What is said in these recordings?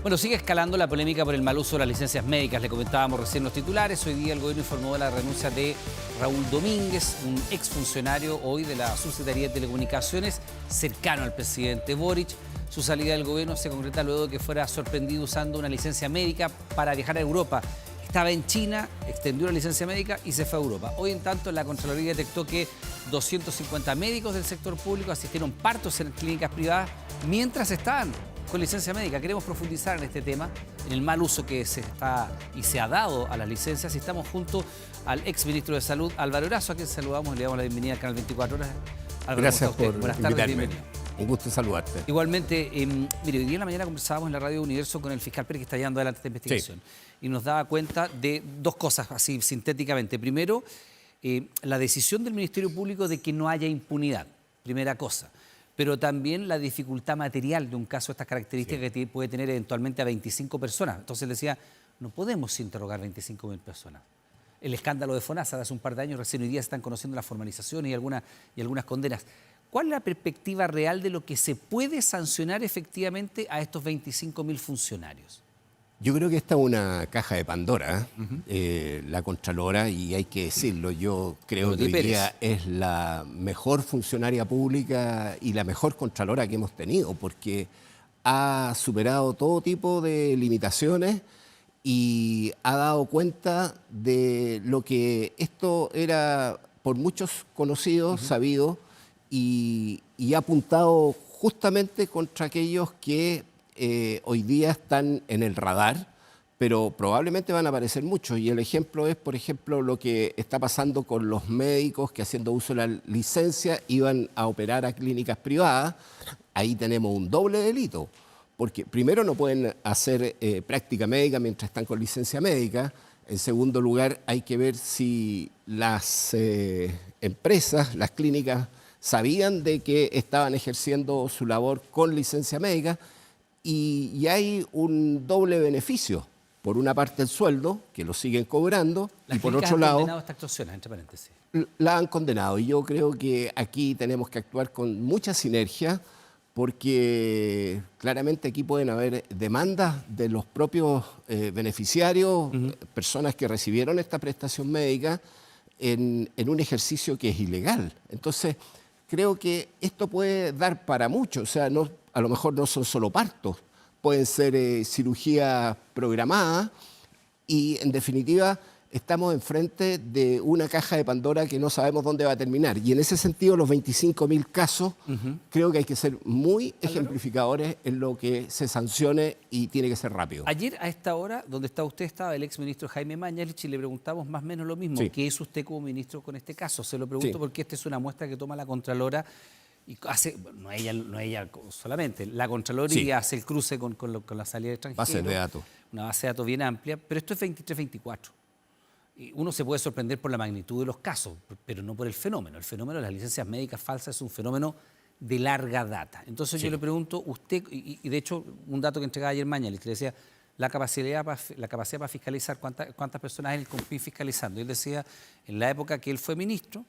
Bueno, sigue escalando la polémica por el mal uso de las licencias médicas. Le comentábamos recién los titulares. Hoy día el gobierno informó de la renuncia de Raúl Domínguez, un exfuncionario hoy de la Subsecretaría de Telecomunicaciones, cercano al presidente Boric. Su salida del gobierno se concreta luego de que fuera sorprendido usando una licencia médica para viajar a Europa. Estaba en China, extendió la licencia médica y se fue a Europa. Hoy, en tanto, la Contraloría detectó que 250 médicos del sector público asistieron partos en clínicas privadas mientras estaban con licencia médica. Queremos profundizar en este tema, en el mal uso que se ha dado a las licencias. Y estamos junto al exministro de Salud, Álvaro Erazo, a quien saludamos y le damos la bienvenida al canal 24 Horas. Álvaro, gracias por buenas tardes, invitarme. bienvenido. Un gusto saludarte. Igualmente, mire, hoy día en la mañana conversábamos en la Radio Universo con el fiscal Pérez, que está llevando adelante esta investigación. Sí. Y nos daba cuenta de dos cosas, así sintéticamente. Primero, la decisión del Ministerio Público de que no haya impunidad, primera cosa. Pero también la dificultad material de un caso de estas características, sí, que puede tener eventualmente a 25 personas. Entonces decía, no podemos interrogar 25.000 personas. El escándalo de FONASA de hace un par de años, recién hoy día están conociendo las formalizaciones y algunas condenas. ¿Cuál es la perspectiva real de lo que se puede sancionar efectivamente a estos 25.000 funcionarios? Yo creo que esta es una caja de Pandora, la Contralora, y hay que decirlo, yo creo que hoy día es la mejor funcionaria pública y la mejor Contralora que hemos tenido, porque ha superado todo tipo de limitaciones y ha dado cuenta de lo que esto era por muchos conocido, sabido, y ha apuntado justamente contra aquellos que hoy día están en el radar, pero probablemente van a aparecer muchos. Y el ejemplo es, por ejemplo, lo que está pasando con los médicos que, haciendo uso de la licencia, iban a operar a clínicas privadas. Ahí tenemos un doble delito, porque primero no pueden hacer práctica médica mientras están con licencia médica. En segundo lugar, hay que ver si las empresas, las clínicas, sabían de que estaban ejerciendo su labor con licencia médica, y hay un doble beneficio. Por una parte el sueldo, que lo siguen cobrando, y por otro lado... ¿Han condenado esta actuación, entre paréntesis? La han condenado, y yo creo que aquí tenemos que actuar con mucha sinergia, porque claramente aquí pueden haber demandas de los propios beneficiarios, personas que recibieron esta prestación médica en un ejercicio que es ilegal. Entonces, creo que esto puede dar para mucho. O sea, a lo mejor no son solo partos, pueden ser cirugía programada, y en definitiva estamos enfrente de una caja de Pandora que no sabemos dónde va a terminar. Y en ese sentido, los 25.000 casos, creo que hay que ser muy ejemplificadores en lo que se sancione, y tiene que ser rápido. Ayer a esta hora, donde está usted, estaba el exministro Jaime Mañalich, y le preguntamos más o menos lo mismo. Sí. ¿Qué es usted como ministro con este caso? Se lo pregunto porque esta es una muestra que toma la Contralora, y hace, no ella solamente, la Contraloría hace el cruce con la salida de extranjeros. Base de datos. Una base de datos bien amplia, pero esto es 23-24. Y uno se puede sorprender por la magnitud de los casos, pero no por el fenómeno. El fenómeno de las licencias médicas falsas es un fenómeno de larga data. Entonces yo le pregunto, usted, y de hecho un dato que entregaba ayer Mañalich, que decía la capacidad para fiscalizar, cuántas personas hay en el CONPIN fiscalizando. Y él decía, en la época que él fue ministro,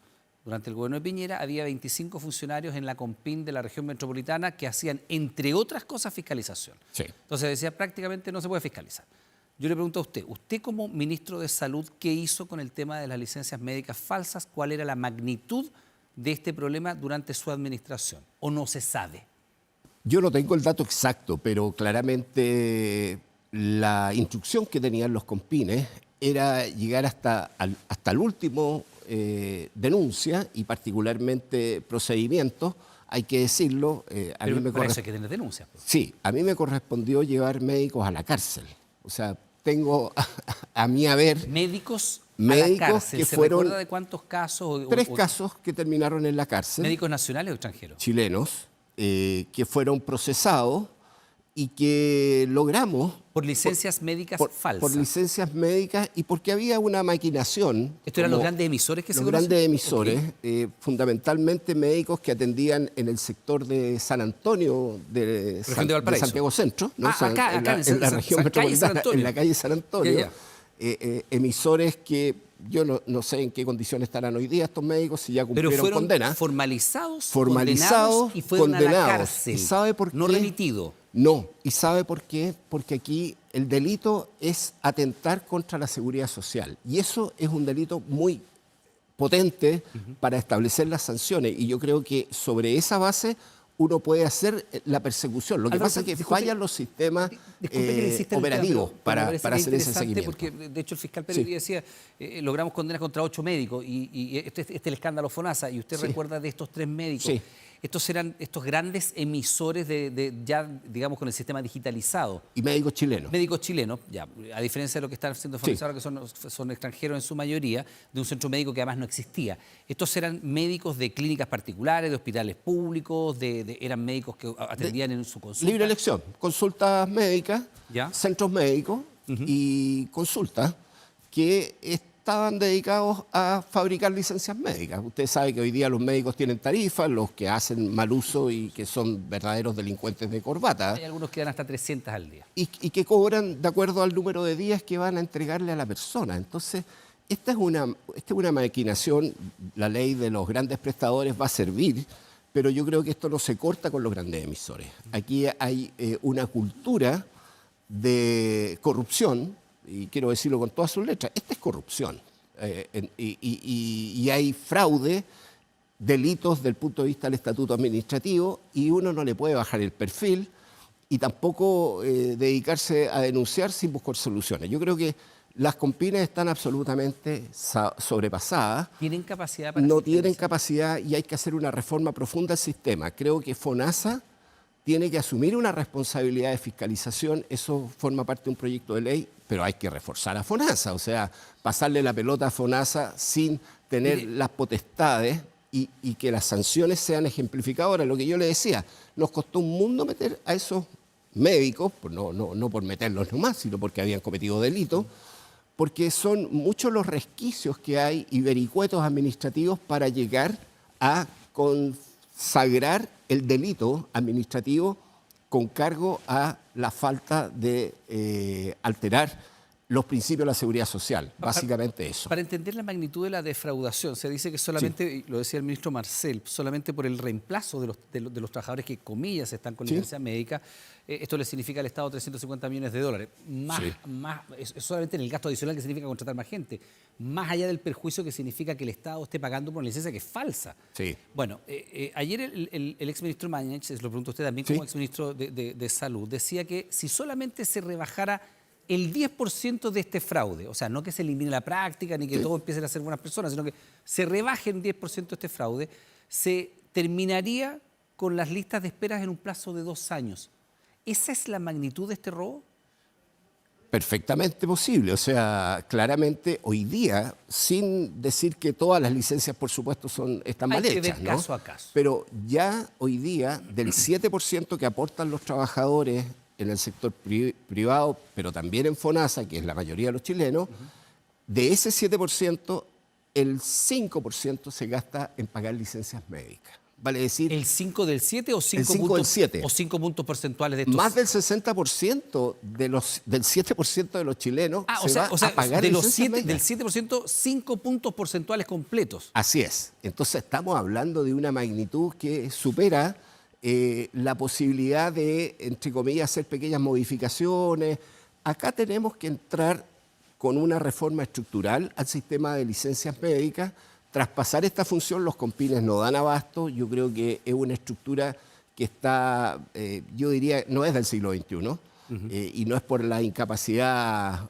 durante el gobierno de Piñera, había 25 funcionarios en la CONPIN de la región metropolitana que hacían, entre otras cosas, fiscalización. Sí. Entonces decía, prácticamente no se puede fiscalizar. Yo le pregunto a usted como ministro de Salud, ¿qué hizo con el tema de las licencias médicas falsas? ¿Cuál era la magnitud de este problema durante su administración? ¿O no se sabe? Yo no tengo el dato exacto, pero claramente la instrucción que tenían los CONPINes era llegar hasta el último denuncia, y particularmente procedimientos, hay que decirlo. A mí me por eso hay que tener denuncias. Pues. Sí, a mí me correspondió llevar médicos a la cárcel. O sea, tengo a mi haber médicos a la cárcel. Que ¿Se fueron recuerda de cuántos casos? 3 casos que terminaron en la cárcel. ¿Médicos nacionales o extranjeros? Chilenos, que fueron procesados y que logramos... ¿Por licencias médicas falsas? Por licencias médicas, y porque había una maquinación. ¿Esto eran los grandes emisores que se conocen? Los grandes emisores, fundamentalmente médicos que atendían en el sector de San Antonio, de Santiago Centro, ¿no? Acá en la región metropolitana, en la calle San Antonio. Emisores que yo no sé en qué condiciones estarán hoy día estos médicos, si ya cumplieron condena. Formalizados, condenados y fueron condenados. a la cárcel. ¿Y sabe por qué? No remitido. No, ¿y sabe por qué? Porque aquí el delito es atentar contra la seguridad social y eso es un delito muy potente para establecer las sanciones y yo creo que sobre esa base uno puede hacer la persecución. Lo que Álvaro, pasa es que disculpe, fallan los sistemas disculpe que le insista en el tema, operativos pero me para parece que es hacer ese interesante seguimiento. porque, de hecho, el fiscal Pérez Sí. decía, logramos condenas contra 8 médicos y este es el escándalo FONASA, y usted Sí. recuerda de estos 3 médicos. Sí. Estos eran estos grandes emisores ya, digamos, con el sistema digitalizado. Y médicos chilenos. Médicos chilenos, ya, a diferencia de lo que están haciendo Sí. ahora, que son extranjeros en su mayoría, de un centro médico que además no existía. Estos eran médicos de clínicas particulares, de hospitales públicos, eran médicos que atendían en su consulta. Libre elección, consultas médicas, ¿Ya? centros médicos y consultas que estaban dedicados a fabricar licencias médicas. Usted sabe que hoy día los médicos tienen tarifas, los que hacen mal uso y que son verdaderos delincuentes de corbata. Hay algunos que dan hasta 300 al día. Y que cobran de acuerdo al número de días que van a entregarle a la persona. Entonces, esta es una maquinación, la ley de los grandes prestadores va a servir, pero yo creo que esto no se corta con los grandes emisores. Aquí hay una cultura de corrupción, y quiero decirlo con todas sus letras, esta es corrupción. Y hay fraude, delitos desde el punto de vista del estatuto administrativo, y uno no le puede bajar el perfil y tampoco dedicarse a denunciar sin buscar soluciones. Yo creo que las compines están absolutamente sobrepasadas. ¿Tienen capacidad para No tienen fiscalizar? capacidad y hay que hacer una reforma profunda del sistema. Creo que FONASA tiene que asumir una responsabilidad de fiscalización, eso forma parte de un proyecto de ley, pero hay que reforzar a FONASA, o sea, pasarle la pelota a FONASA sin tener las potestades y que las sanciones sean ejemplificadoras. Lo que yo le decía, nos costó un mundo meter a esos médicos, no por meterlos nomás, sino porque habían cometido delitos, porque son muchos los resquicios que hay y vericuetos administrativos para llegar a consagrar el delito administrativo con cargo a la falta de alterar los principios de la seguridad social, básicamente eso. Para entender la magnitud de la defraudación, se dice que solamente, Sí. y lo decía el ministro Marcel, solamente por el reemplazo de los trabajadores que, comillas, están con Sí. licencia médica, esto le significa al Estado 350 millones de dólares. Es solamente en el gasto adicional que significa contratar más gente, más allá del perjuicio que significa que el Estado esté pagando por una licencia que es falsa. Sí. Bueno, ayer el exministro Mañach, se lo preguntó usted también como Sí. exministro de Salud, decía que si solamente se rebajara el 10% de este fraude, o sea, no que se elimine la práctica ni que todos empiecen a ser buenas personas, sino que se rebaje un 10% este fraude, se terminaría con las listas de esperas en un plazo de 2 años. ¿Esa es la magnitud de este robo? Perfectamente posible, o sea, claramente hoy día, sin decir que todas las licencias, por supuesto, están Hay mal que hechas, ver ¿no? caso a caso. Pero ya hoy día, del 7% que aportan los trabajadores en el sector privado, pero también en FONASA, que es la mayoría de los chilenos, de ese 7%, el 5% se gasta en pagar licencias médicas. Vale decir, ¿El 5 del 7 o 5 5 puntos, del 7. o 5 puntos porcentuales de estos? más del 60% del 7% de los chilenos se va a pagar de los licencias 7, del médicas. 7%, 5 puntos porcentuales completos. Así es. Entonces estamos hablando de una magnitud que supera la posibilidad de, entre comillas, hacer pequeñas modificaciones. Acá tenemos que entrar con una reforma estructural al sistema de licencias médicas. Traspasar esta función, los compines no dan abasto. Yo creo que es una estructura que está, yo diría, no es del siglo XXI. Y no es por la incapacidad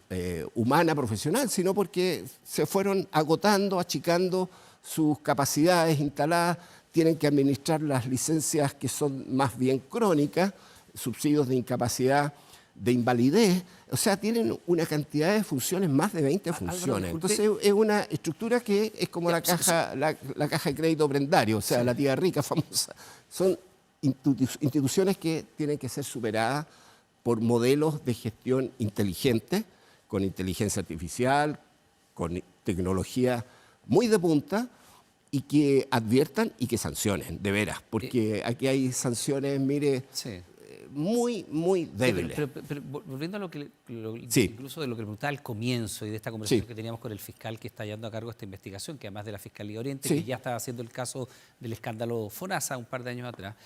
humana, profesional, sino porque se fueron agotando, achicando sus capacidades instaladas, tienen que administrar las licencias que son más bien crónicas, subsidios de incapacidad, de invalidez, o sea, tienen una cantidad de funciones, más de 20 funciones. Entonces es una estructura que es como la caja de crédito prendario, o sea, la tía rica famosa. Son instituciones que tienen que ser superadas por modelos de gestión inteligente, con inteligencia artificial, con tecnología muy de punta, y que adviertan y que sancionen, de veras, porque aquí hay sanciones, mire, muy, muy débiles. Pero volviendo a lo que Sí. incluso de lo que le preguntaba al comienzo y de esta conversación que teníamos con el fiscal que está llevando a cargo esta investigación, que además de la Fiscalía Oriente, que ya estaba haciendo el caso del escándalo FONASA un par de años atrás,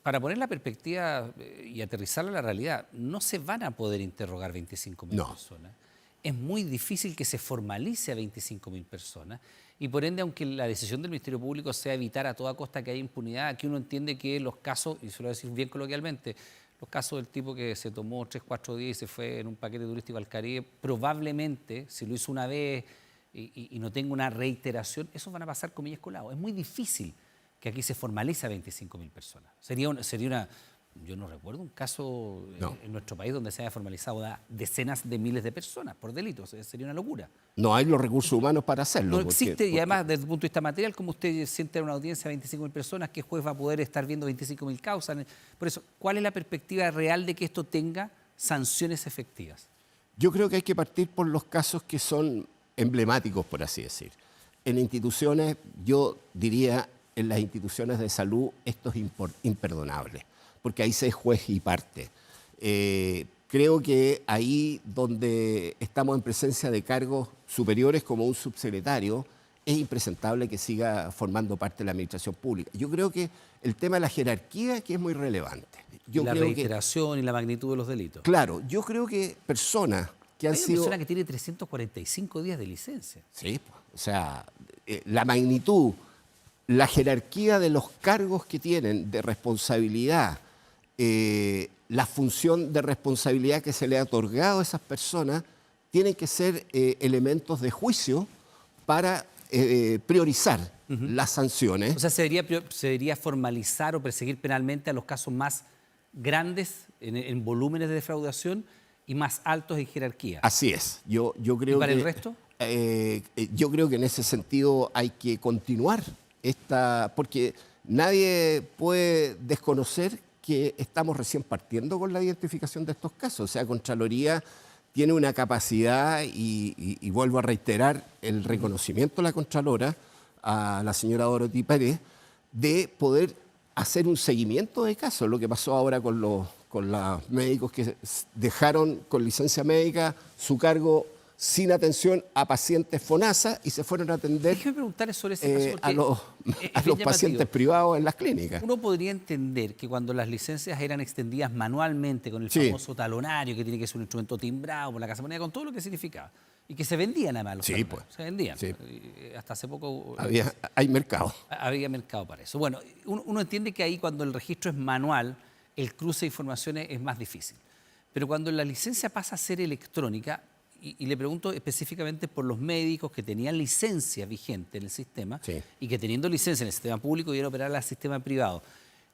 Para poner la perspectiva y aterrizarla a la realidad, no se van a poder interrogar 25.000 No. personas. Es muy difícil que se formalice a 25.000 personas y por ende, aunque la decisión del Ministerio Público sea evitar a toda costa que haya impunidad, aquí uno entiende que los casos, y se lo voy a decir bien coloquialmente, los casos del tipo que se tomó 3, 4 días y se fue en un paquete turístico al Caribe, probablemente, si lo hizo una vez y no tenga una reiteración, esos van a pasar comillas colados. Es muy difícil que aquí se formalice a 25.000 personas. Yo no recuerdo un caso en nuestro país donde se haya formalizado a decenas de miles de personas por delitos. Sería una locura. No hay los recursos humanos para hacerlo. No existe, y además desde el punto de vista material, como usted siente en una audiencia de 25.000 personas, ¿qué juez va a poder estar viendo 25.000 causas? Por eso, ¿cuál es la perspectiva real de que esto tenga sanciones efectivas? Yo creo que hay que partir por los casos que son emblemáticos, por así decir. En instituciones, yo diría, en las instituciones de salud, esto es imperdonable, porque ahí se es juez y parte. Creo que ahí donde estamos en presencia de cargos superiores como un subsecretario, es impresentable que siga formando parte de la administración pública. Yo creo que el tema de la jerarquía que es muy relevante. La reiteración y la magnitud de los delitos. Claro, yo creo que personas que han Hay una sido... persona que tiene 345 días de licencia. Sí, o sea, la magnitud, la jerarquía de los cargos que tienen de responsabilidad, la función de responsabilidad que se le ha otorgado a esas personas, tienen que ser elementos de juicio para priorizar las sanciones. O sea, se debería formalizar o perseguir penalmente a los casos más grandes en volúmenes de defraudación y más altos en jerarquía. Así es. Yo creo ¿Y para que, el resto? Yo creo que en ese sentido hay que continuar porque nadie puede desconocer que estamos recién partiendo con la identificación de estos casos. O sea, Contraloría tiene una capacidad, y vuelvo a reiterar el reconocimiento de la Contralora, a la señora Dorothy Pérez, de poder hacer un seguimiento de casos. Lo que pasó ahora con los médicos que dejaron con licencia médica su cargo sin atención a pacientes FONASA y se fueron a atender Déjeme preguntarle sobre ese caso, a los pacientes privados en las clínicas. Uno podría entender que cuando las licencias eran extendidas manualmente con el famoso talonario, que tiene que ser un instrumento timbrado por la Casa Moneda, con todo lo que significaba, y que se vendían además los talonarios, se vendían. Sí. Hasta hace poco hay mercado. Había mercado para eso. Bueno, uno entiende que ahí cuando el registro es manual, el cruce de informaciones es más difícil. Pero cuando la licencia pasa a ser electrónica, y le pregunto específicamente por los médicos que tenían licencia vigente en el sistema y que teniendo licencia en el sistema público iban a operar al sistema privado.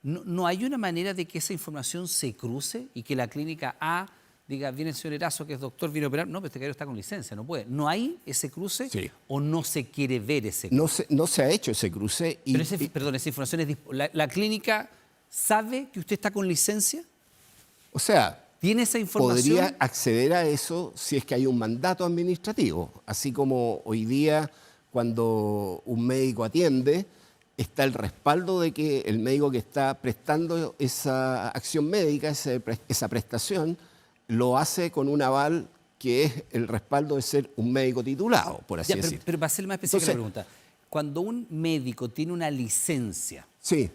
¿No hay una manera de que esa información se cruce y que la clínica A diga, viene el señor Erazo, que es doctor, viene a operar? No, pero este caballero está con licencia, no puede. ¿No hay ese cruce o no se quiere ver ese cruce? No se ha hecho ese cruce. Perdón, esa información es... ¿La clínica sabe que usted está con licencia? O sea... ¿Tiene esa información? Podría acceder a eso si es que hay un mandato administrativo. Así como hoy día, cuando un médico atiende, está el respaldo de que el médico que está prestando esa acción médica, esa prestación, lo hace con un aval que es el respaldo de ser un médico titulado, por así decir. Pero para ser más específica la pregunta, cuando un médico tiene una licencia... Sí.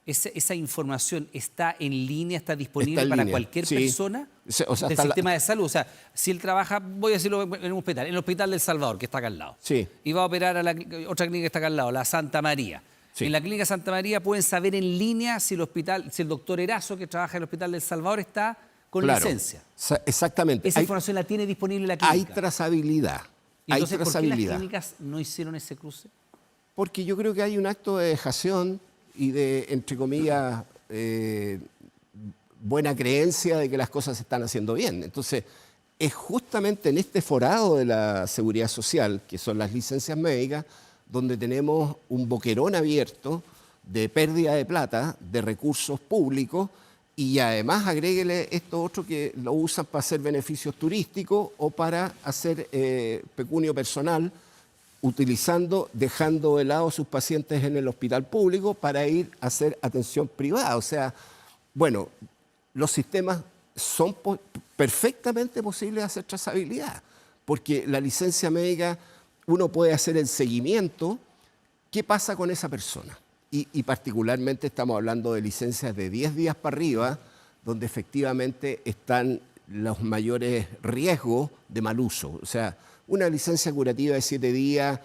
¿Esa información está en línea, está disponible para cualquier persona del sistema de salud? O sea, si él trabaja, voy a decirlo en un hospital, en el Hospital del Salvador, que está acá al lado, y va a operar a la otra clínica que está acá al lado, la Santa María. En la clínica Santa María pueden saber en línea si el doctor Erazo, que trabaja en el Hospital del Salvador, está con licencia. Exactamente. ¿Esa información la tiene disponible la clínica? Hay trazabilidad. ¿Y entonces por qué las clínicas no hicieron ese cruce? Porque yo creo que hay un acto de dejación y de, entre comillas, buena creencia de que las cosas se están haciendo bien. Entonces, es justamente en este forado de la seguridad social, que son las licencias médicas, donde tenemos un boquerón abierto de pérdida de plata, de recursos públicos, y además agréguele esto otro que lo usan para hacer beneficios turísticos o para hacer pecunio personal, dejando de lado a sus pacientes en el hospital público para ir a hacer atención privada. O sea, bueno, los sistemas son perfectamente posibles de hacer trazabilidad, porque la licencia médica uno puede hacer el seguimiento, ¿qué pasa con esa persona? y particularmente estamos hablando de licencias de 10 días para arriba, donde efectivamente están los mayores riesgos de mal uso. O sea, una licencia curativa de 7 días,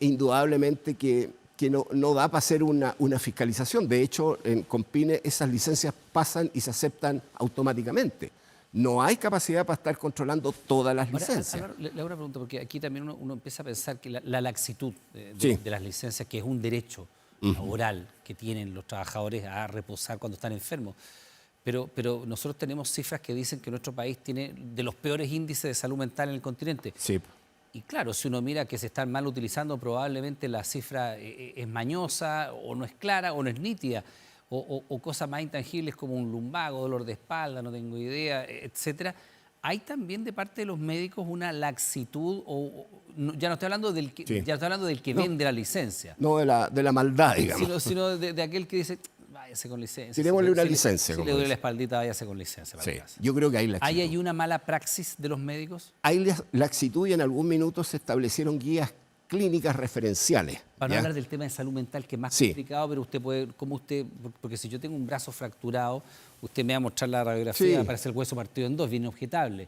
indudablemente que no da para hacer una fiscalización. De hecho, en Compine esas licencias pasan y se aceptan automáticamente. No hay capacidad para estar controlando todas las licencias. Ahora, le hago una pregunta, porque aquí también uno empieza a pensar que la laxitud Sí. de las licencias, que es un derecho laboral que tienen los trabajadores a reposar cuando están enfermos. Pero nosotros tenemos cifras que dicen que nuestro país tiene de los peores índices de salud mental en el continente. Sí. Y claro, si uno mira que se están mal utilizando, probablemente la cifra es mañosa, o no es clara, o no es nítida, o cosas más intangibles como un lumbago, dolor de espalda, no tengo idea, etcétera. ¿Hay también de parte de los médicos una laxitud, ya no estoy hablando del que, Sí. ya no estoy hablando del que vende la licencia, No de la maldad, digamos. sino de aquel que dice, váyase con licencia. Tirémosle una Si le- licencia, Si como le duele dice. la espaldita, váyase con licencia para Sí, la casa. yo creo que hay laxitud. ¿Hay una mala praxis de los médicos? Hay laxitud y en algún minuto se establecieron guías clínicas referenciales. Para no ¿ya? hablar del tema de salud mental, que es más Sí. complicado, pero usted puede, porque si yo tengo un brazo fracturado, usted me va a mostrar la radiografía, Sí. aparece el hueso partido en dos, bien objetable.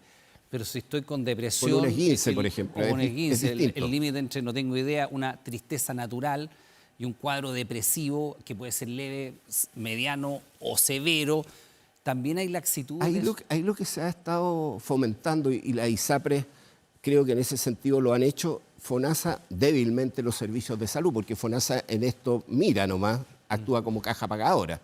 Pero si estoy con depresión... Con un esguince, por ejemplo, O un es esguince, distinto. el límite entre, no tengo idea, una tristeza natural y un cuadro depresivo que puede ser leve, mediano o severo, también hay laxitud. Ahí lo que se ha estado fomentando, y la ISAPRES creo que en ese sentido lo han hecho, FONASA débilmente los servicios de salud, porque FONASA en esto mira nomás, actúa como caja pagadora.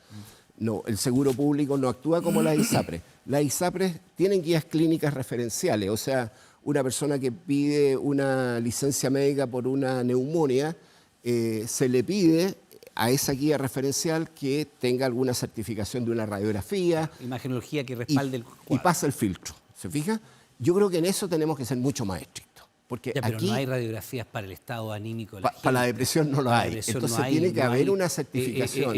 No, el seguro público no actúa como la ISAPRES. Las ISAPRES tienen guías clínicas referenciales, o sea, una persona que pide una licencia médica por una neumonía, se le pide a esa guía referencial que tenga alguna certificación de una radiografía Imagenología que respalde el y cuadro. pasa el filtro. ¿Se fija? Yo creo que en eso tenemos que ser mucho más estrictos. Porque Ya, pero aquí, no hay radiografías para el estado anímico de la para la gente. depresión no lo Para la hay. depresión Entonces no hay, tiene que no haber hay. una certificación.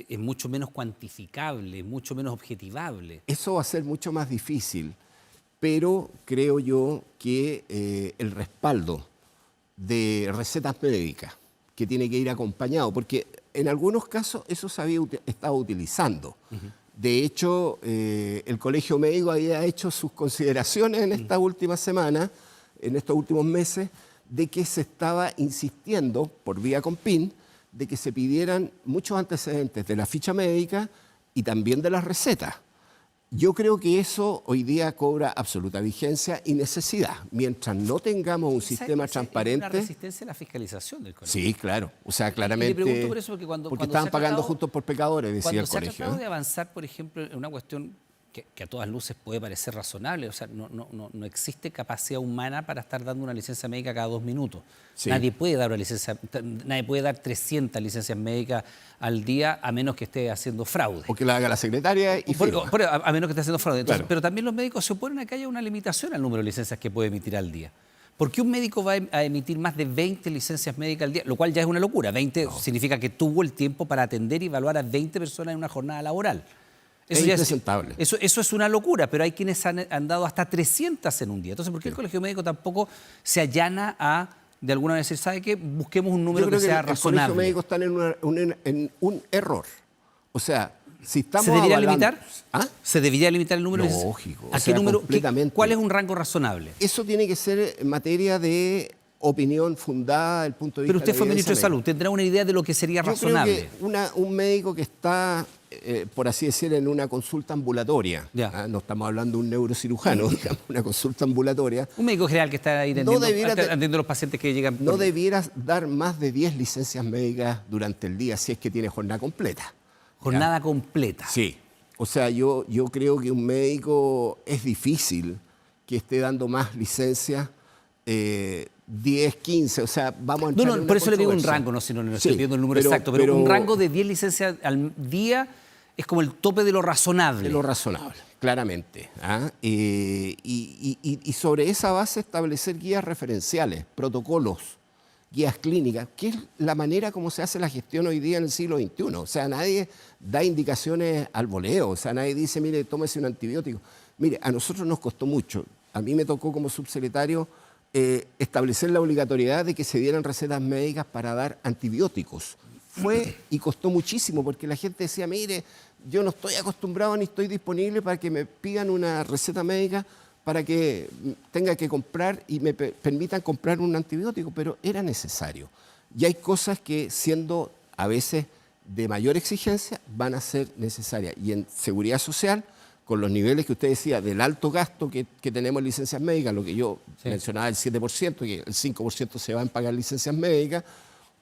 Es mucho menos cuantificable, mucho menos objetivable. Eso va a ser mucho más difícil, pero creo yo que el respaldo de recetas médicas, que tiene que ir acompañado, porque en algunos casos eso se había estado utilizando. De hecho, el Colegio Médico había hecho sus consideraciones en estas últimas semanas, en estos últimos meses, de que se estaba insistiendo, por vía Compin, de que se pidieran muchos antecedentes de la ficha médica y también de las recetas. Yo creo que eso hoy día cobra absoluta vigencia y necesidad. Mientras no tengamos un sistema Esa transparente... Es una resistencia a la fiscalización del colegio. Sí, claro. O sea, Y claramente... le pregunto por eso porque cuando estaban se ha pagando tratado- juntos por pecadores, decía Cuando el se ha colegio. tratado de avanzar, por ejemplo, en una cuestión que a todas luces puede parecer razonable, o sea, no existe capacidad humana para estar dando una licencia médica cada 2 minutos. Sí. Nadie puede dar una licencia, nadie puede dar 300 licencias médicas al día a menos que esté haciendo fraude. O que la haga la secretaria y firma. A menos que esté haciendo fraude. Entonces, Claro. pero también los médicos se oponen a que haya una limitación al número de licencias que puede emitir al día. ¿Por qué un médico va a emitir más de 20 licencias médicas al día? Lo cual ya es una locura. 20 significa que tuvo el tiempo para atender y evaluar a 20 personas en una jornada laboral. Es ya impresentable. Eso es una locura, pero hay quienes han dado hasta 300 en un día. Entonces, ¿por qué el Colegio Médico tampoco se allana a, de alguna manera, decir, ¿sabe qué? Busquemos un número Yo creo que sea el Colegio razonable. Médico está en un error. O sea, si estamos ¿Se debería avalando- limitar? ¿Ah? ¿Se debería limitar el número? Lógico, ¿A o qué sea, número? completamente. ¿Cuál es un rango razonable? Eso tiene que ser en materia de opinión fundada desde el punto de vista Pero usted de la fue ministro de evidencia Salud, tendrá una idea de lo que sería médica. Yo razonable. creo que un médico que está, por así decir, en una consulta ambulatoria, Ya. no estamos hablando de un neurocirujano, digamos, una consulta ambulatoria, Un médico general que está ahí atendiendo a los pacientes que llegan. no debieras dar más de 10 licencias médicas durante el día si es que tiene jornada completa. Jornada completa. Sí. O sea, yo creo que un médico es difícil que esté dando más licencias, 10, 15, o sea, vamos a entrar en una Por eso le digo un controversia. rango, no, si no Sí, estoy pidiendo el número exacto, pero un rango de 10 licencias al día es como el tope de lo razonable. de lo razonable, claramente. ¿Ah? Y sobre esa base establecer guías referenciales, protocolos, guías clínicas, que es la manera como se hace la gestión hoy día en el siglo XXI. O sea, nadie da indicaciones al voleo, o sea, nadie dice, mire, tómese un antibiótico. Mire, a nosotros nos costó mucho. A mí me tocó como subsecretario establecer la obligatoriedad de que se dieran recetas médicas para dar antibióticos fue y costó muchísimo, porque la gente decía, mire, yo no estoy acostumbrado ni estoy disponible para que me pidan una receta médica para que tenga que comprar y me permitan comprar un antibiótico, pero era necesario. Y hay cosas que, siendo a veces de mayor exigencia, van a ser necesarias. Y en seguridad social, con los niveles que usted decía del alto gasto que tenemos en licencias médicas, lo que yo mencionaba, el 7%, que el 5% se va en pagar licencias médicas,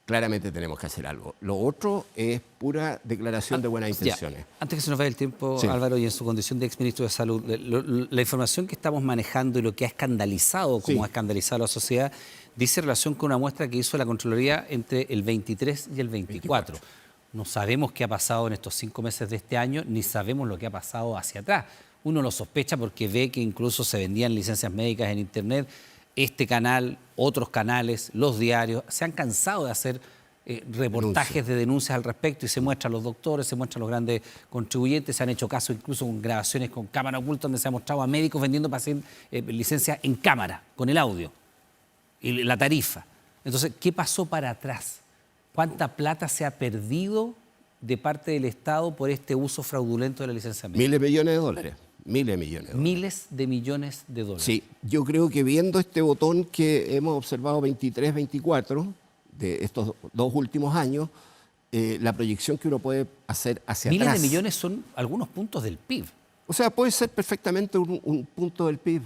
claramente tenemos que hacer algo. Lo otro es pura declaración de buenas intenciones. Ya. Antes que se nos vaya el tiempo, Álvaro, y en su condición de exministro de Salud, la información que estamos manejando y lo que ha escandalizado, como ha escandalizado a la sociedad, dice relación con una muestra que hizo la Contraloría entre el 23 y el 24. No sabemos qué ha pasado en estos 5 meses de este año, ni sabemos lo que ha pasado hacia atrás. Uno lo sospecha porque ve que incluso se vendían licencias médicas en Internet. Este canal, otros canales, los diarios, se han cansado de hacer reportajes de denuncias al respecto y se muestran los doctores, se muestran los grandes contribuyentes, se han hecho casos incluso con grabaciones con cámara oculta donde se ha mostrado a médicos vendiendo licencias en cámara, con el audio y la tarifa. Entonces, ¿qué pasó para atrás? ¿Cuánta plata se ha perdido de parte del Estado por este uso fraudulento de la licencia médica? Miles de millones de dólares. Miles de millones de dólares. Miles de millones de dólares. Sí, yo creo que viendo este botón que hemos observado 23, 24, de estos 2 últimos años, la proyección que uno puede hacer hacia miles atrás. de millones son algunos puntos del PIB. O sea, puede ser perfectamente un punto del PIB,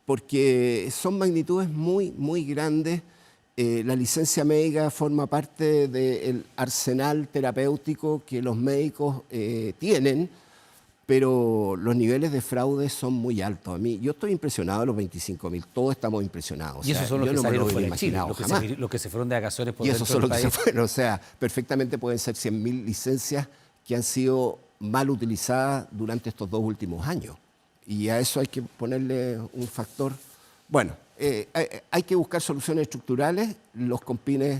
porque son magnitudes muy, muy grandes. La licencia médica forma parte del arsenal terapéutico que los médicos tienen, pero los niveles de fraude son muy altos. Yo estoy impresionado de los 25.000, todos estamos impresionados. Y esos son los que salieron fuera de Chile, los que se fueron de vacaciones por dentro del país. Y esos son los que se fueron, o sea, perfectamente pueden ser 100.000 licencias que han sido mal utilizadas durante estos 2 últimos años. Y a eso hay que ponerle un factor. Bueno, hay que buscar soluciones estructurales. Los compines,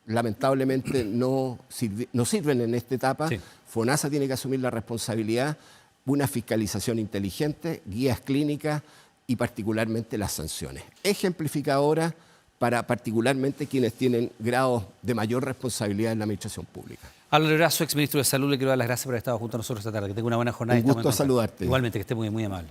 lamentablemente, no sirven en esta etapa. Sí. FONASA tiene que asumir la responsabilidad, una fiscalización inteligente, guías clínicas y particularmente las sanciones. Ejemplificadora para particularmente quienes tienen grados de mayor responsabilidad en la administración pública. Álvaro Erazo, exministro de Salud, le quiero dar las gracias por haber estado junto a nosotros esta tarde. Que tenga una buena jornada. Un gusto saludarte. Igualmente, que esté muy, muy amable.